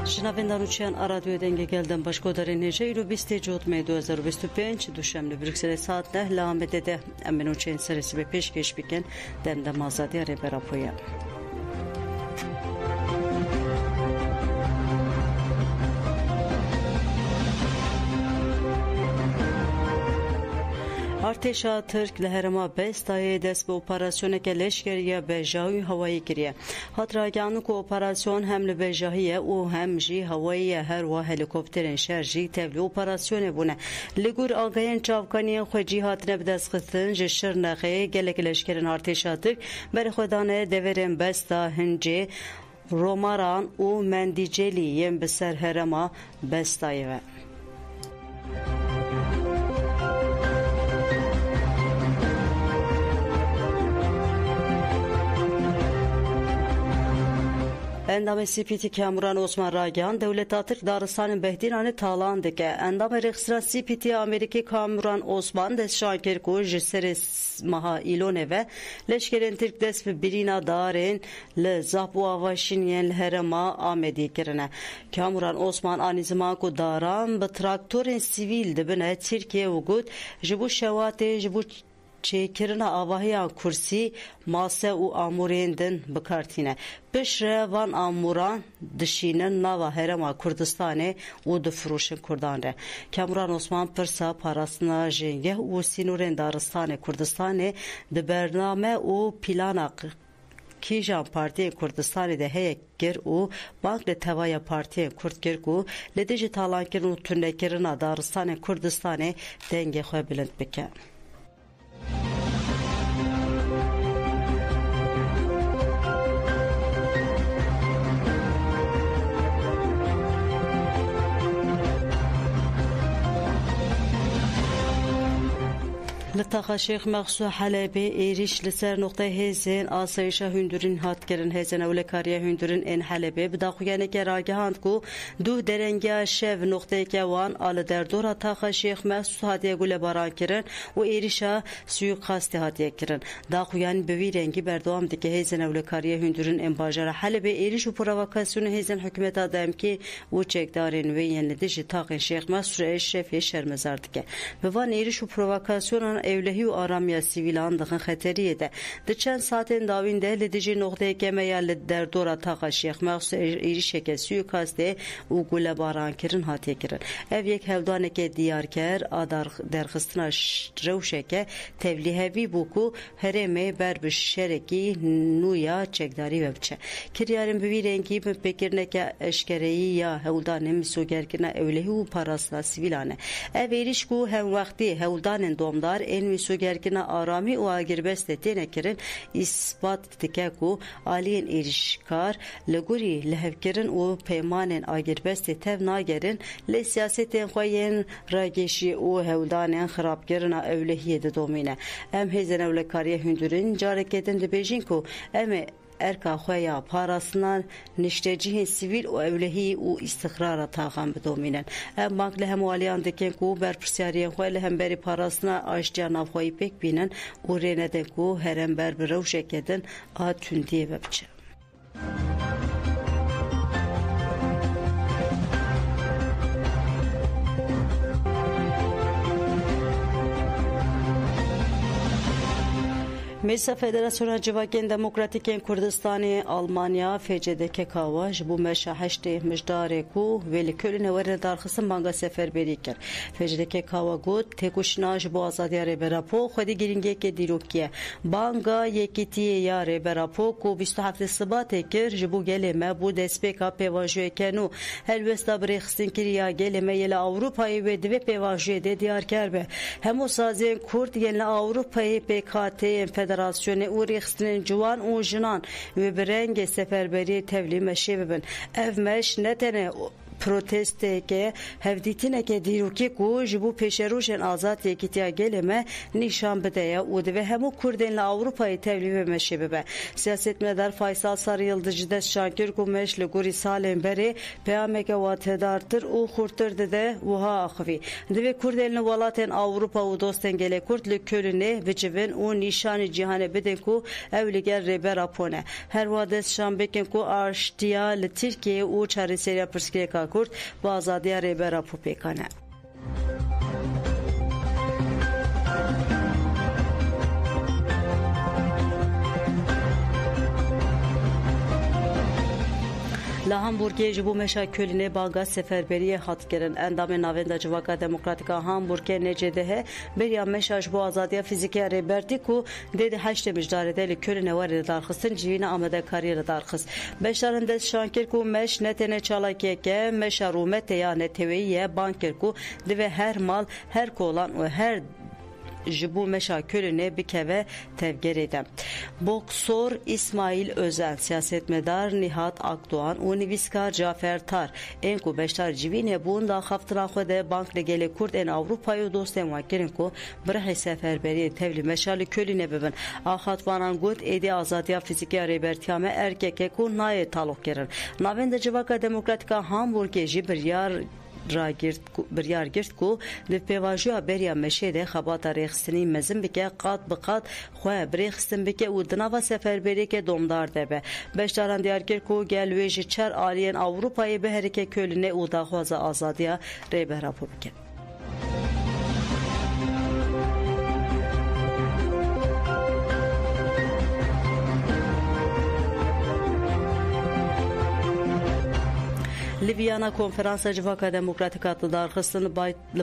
Jinavendan uçayan radyo denge gelden başkodarın Neceiro 24 May 2025 Duşemli Brüksel saatler Lahmed'de emin uçayan serisi ve peşkeş biken dende mazadi araberapoya. Arteşa Türk leherema bestayı dest bu operasyona ke leşkeriye bejahi havayı kiriye. Hatraganı ku operasyon hem li bejahiye u hem jî havayı her wa helikopterin şerjî tevli operasyonu bune. Ligur agayen çavkaniye xwe cihatine bidestxistin ji Şirnexê gelek leşkerin Arteşa Türk berxwedane deverên besta hincê Romaran u Mendiceli yên bi ser herema bestayı ve. Endam CPT Kamuran Osman Ragan Devlet Atık Daristan'ın Behdiran'ı talandık. Endam Rekstra CPT Amerika Kamuran Osman Desşankir Kuj Seres Maha İlone ve Leşkerin Türk Desfi Birina Darin Le Zahbu Avaşin Yen Herema Ahmedi Kirine. Kamuran Osman Anizma Ku Daran Bi Traktörün Sivil Dibine Türkiye Ugut Jibu Şevate Jibu çekirina avahiya kursi mase u amurendin bikartine. Pişre van amuran dişinin nava herema Kurdistan'e u difruşun Kurdan'e. Kamuran Osman Pirsa parasına jenge u sinuren Daristan'e Kurdistan'e de bername u plana Kijan Partiye Kurdistan'da heyek gir u bank de tevaya Partiye Kurd gir ku ledeci talankirin u tünnekirina Daristan'e Kurdistan'e denge xwe bilind bike. لطاقة شيخ مقصود حلبي إيريش لسر نقطة هزين آسایشا هندورین هات کرن هزین اولکاریا هندورین این حلبي بداخویانه که راگهاند کو دو درنگیا شف نقطه که وان آل در دور طاقة شيخ مقصود هاتیه گل باران کرن و إيريشا سویقاستی هاتیه کرن داخویان بوی رنگی بردوام دکه هزین اولکاریا هندورین این باجر حلبي إيريش و پروکاسیون هزین حکومت آدم که و چکدارین و ینلدیجی طاقة شيخ مقصود شف شرمزار دکه بوان إيريش و پروکاسیون evlehi و aramiya sivilan dixin xeteriye de. De çend saatin davinde lidici noktaya kemeye li derdora taqa Şeyh Maqsud İrişeke suikaste u gule baran kirin hatiye kirin. Ev yek hevdaneke diyarker adar derxistina rewşeke tevlihevi buku hereme berbiş şereki nuya çekdari vebçe. Kiryarin bivi rengi pekirneke eşkereyi ya hevdanem misogerkina evlehi u parasla sivilane. Ev erişku hem vakti hevdanen domdar en müsugerkina arami u agirbeste tenekirin ispat dike ku aliyen erişkar leguri lehevkirin u peymanen agirbeste tev nagerin le siyasetin xoyen rageşi u hevdanen xirabkirina evlehiyede domine. Em hezen evlekariye hündürün careketin de bejin ku eme erka xoya parasından niştecihin sivil o evlehi u istikrara tağan bidominen. Hem bankle hem aliyan deken ku berpirsyariyen xoyla hem beri parasına aştiyan avxoyi pek binen u reneden ku herem berbi revşekeden a tündiye vebçe. Meclisa Federasyona Civakên Demokratîkên Kurdistanê Almanya FCDK kawa ji bo meşa heştê mijdarê ku vê li Kölnê were darxistin banga seferberî kir. FCDK kawa got têkoşîna ji bo azadiya rêberapo xwedî giringiyekê dîrokî ye. Banga Yekîtiyê ya Rêberapo ku 27 Sibatê kir ji bo gelê me bu destpêka pêvajoyeke nû helbesta birêxistin kiriya gelê me yê li Awropayê wê divê pêvajoyê de diyarker be. Hemû saziyên Kurd yên li Awropayê PKK'yên Federasyonu u rêxistinin ciwan û jinan wê bi rengê seferberiyê tevlî meşê bibin. Ev meş ne tene proteste ke hevditine ke diruki ku jibu peşeruşen azat yekitiya geleme nişan bedeye ude ve hemu Kurdenle Avrupa'yı tevli ve meşebebe. Siyasetmedar Faysal Sarıyıldızcı des şankir ku meşli guri salen beri peyameke vatedartır u kurtır de uha akvi. Deve Kurdenle valaten Avrupa u dosten gele kurtlu kölüne ve civen u nişani cihane beden ku evliger reber apone. Her vades şambeken ku arştiya li Türkiye u çareseriya pırskireka kurt ve azadiya reber apu pekane. La Hamburg'e jibu meşa kölüne baga seferberiye hat gelen endame navenda civaka demokratika Hamburg'e necedehe beriya meşa jibu azadiya fizike reberdi ku dedi haşte müjdarede li kölüne var darxısın civine amede kariyere darxıs. Beşarın des şankir ku meş netene çalakeke meşa rumete ya neteviye bankir ku dive her mal her kolan ve her jibu meşa kölüne bir keve tevger edem. Boksor İsmail Özen, siyasetmedar Nihat Akdoğan, Univiska Cafer Tar, enku beştar civine bunda haftıra xwede bankle gele Kurd en Avrupa'yı dostem vakirin ku bırhi seferberi tevli meşali kölüne bebin. Ahat vanan gut edi azadiya fiziki rebertiyame erkeke ku naye taluk gerin. Navende civaka demokratika Hamburg'e jibiryar biryar girt ku li pevajoya beriya meşede xebata rêxistinî mezin bike qat bi qat xwe birêxistin bike û di nava seferberiyekê domdar debe. Beşdaran diyar kir ku gel wê ji çar aliyên Avrupayê bi herike kölîne û daxwaza azadiya rêbera bike. Viyana konferansa civaka demokratik hatı darxısın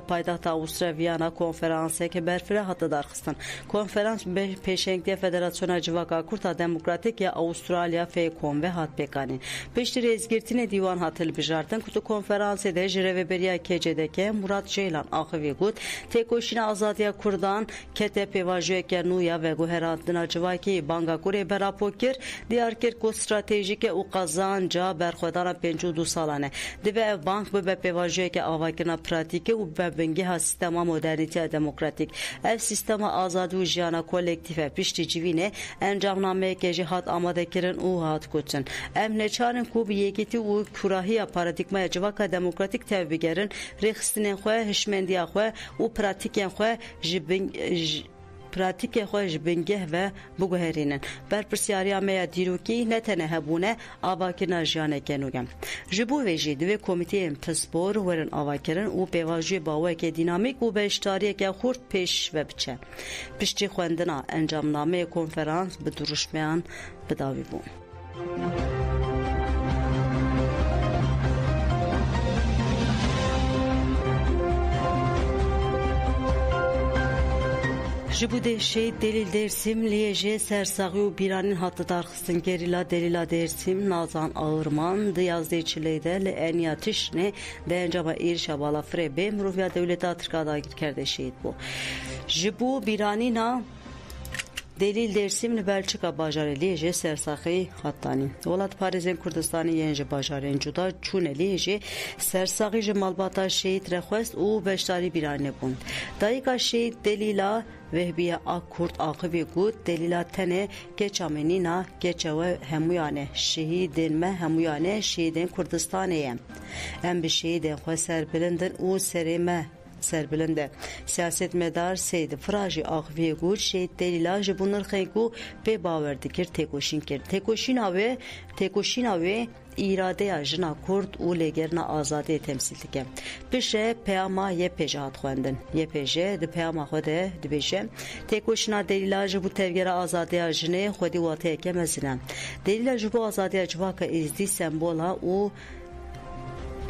paydaxta Avusturya Viyana konferansa ke berfire hatı darxısın. Konferans peşenkliye federasyona civaka kurta demokratik ya Avustralya fekon ve hat pekanin. Peşti rezgirtine divan hatıl bijartın kutu konferansı de jireve beriya kecedeke Murat Ceylan ahıvi gut tekoşine azadiya kurdan kete pevajoyeke nuya ve guheratına civaki banga kure berapokir diyar kir ku stratejike u kazanca berxwedana 52 salane. Dive ev bank be pevajoye ke avakirna pratike û bebengeha sistema modernîteya demokratik. Ev sistema azadî û jiyana kolektif piştî civînê encamnameyeke jî hat amadekirin û hat koçin. Em neçarin ku bi yekîtî û kurahiya paradigmaya civaka demokratik tev bigerin rêxistinên xwe, hişmendiya xwe û pratikên xwe ji pratikê xwe ji bingeh ve biguherînin. Berpirsyariya me ya dîrokî ne tene hebûne avakirina jiyaneke nû ye. Ji bo vê jî divê komîteyên pispor werin avakirin û pêvajiyê bawekê dînamîk û beşdariyeke xurt pêş ve biçe. Piştî xwendina encamnameyê konferans bi duruşmeyan bidawî bû. Jibu deşe delil dersim liyeje sersağı u biranin hattı darxısın gerila delila dersim Nazan Ağırman diyazde içileyde le eniyatişne dencaba irşa bala frebe mruvya devleti Atrikada girkerde şehit bu. Jibu biranina delil dersim Belçika bajarı liyeje sersağı hattani. Olat Pariz'in Kurdistan'ı yence bajarı cuda çune liyeje sersağı ji malbata şehit request u beştari birane bund. Dayıka şehit delila vehbiye akkurt akıvi gut delila tene geçamenina geçeve hemuyane şehidin me hemuyane şehidin Kurdistan'e em bir şehidin xwe serbilindin u serime serbilinde siyaset medar seydi fraji akviye gut şehit delila ji bunlar xeygu pe bawer dikir tekoşina ve iradeya jina Kurd û lêgerina azadiyê temsil dike. Pişe peyama yê pêje hat xwendin. Yê pêje di peyama xwe de dibêje têkoşîna delîla ji bo tevgera azadiya jinê xwedî wateyeke mezin e. Delîla ji bo azadiya civaka êzdî sembola û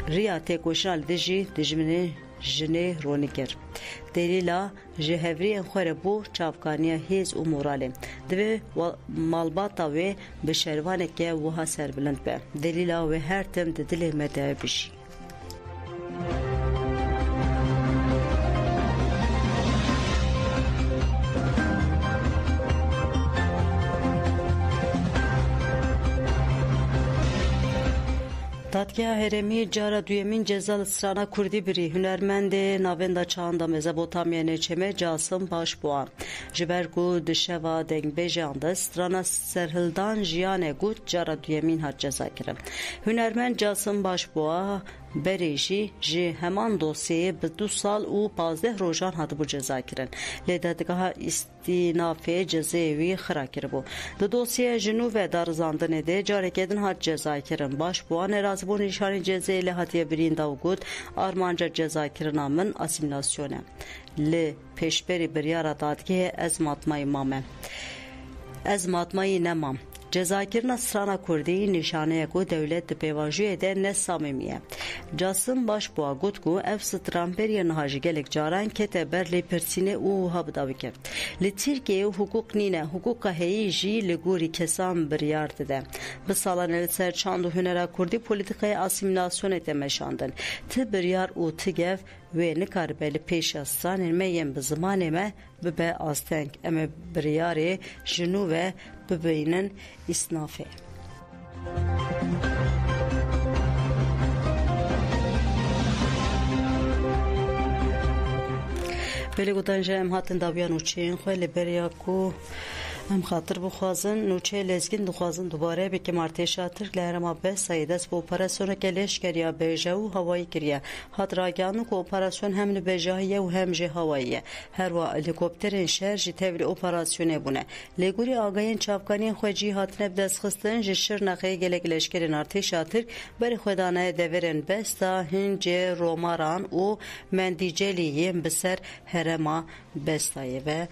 riya têkoşîna li dijî dijminê jinê ronî kir. Delîla ji hevriyên xwe re bû çavkaniya hêz û moralê. Divê malbata wê bi şervaneke wiha serbilind be. Delîla wê her tim di dilê me de bişî. Dadgeha Herêmî cara duyemîn ceza li strana Kurdî birî hunermendê navenda çanda Mezopotamya Neçeme Casım Başbuğan ji ber ku di şeva dengbêjeyan de strana serhildan jiyanê got cara duyemîn hat cezakirin. Hunermend Casım Başbuğa berê jî ji heman dosyayê bi 2 sal û 15 rojan hatibû cezakirin. Lê dadgeha îstînafê cezayê wî xira kiribû. Di dosyaya ji nû ve darizandinê de carekê din hat cezakirin. Başbuğan razibûn nîşanê cezayê lê hatiye birîn da û got armanca cezakirina min asîmîlasyon e. Li pêşberî biryara dadgehê ez matmayî mame. Ez matmayî nemam. Cezakirina strana Kurdî nîşaneyek ku dewlet di pêvajiyê de ne samîmî ye. Casım Başbuğa got ku ev stranberiya niha ji gelek caran kete ber lêpirsînê û wiha bidawîke. Li Tirkiyeyê hukuk nîne, hukuka heyî jî li gorî kesan biryar dide. Bi salan li ser çand û hunera Kurdî polîtikaya asîmîlasyonê de meşandin. Ti biryar û ti gev wê nikaribe li pêşa stranên me yên bi zimanê me bibe asteng. Em ê biryarê ji nû ve bibînin îsnafê. Belê gotan ji em hatin dawiya nûçeyên xwe li beriya ku em xatir bixwazin nûçeyê lezgîn dixwazin dubare bêkim artêşa Tirk li herêma Besayê dest bi operasyoneke leşkeriya bêje û hewayî kiriye. Hat ragihandin ku operasyon hem li bêjahî û hem jî hewayî ye. Herwa helîkopterên şer jî tevlî operasyonê bûne. Lêgorî agahiyên çavkaniyên xwe cî hatine bi destxistin ji Şirnexê gelek leşkerên artêşa Tirk berî xwedanaya deverên Besta, Hincê, Romaran û Mendîcelî yên bi ser herêma Bestayê ve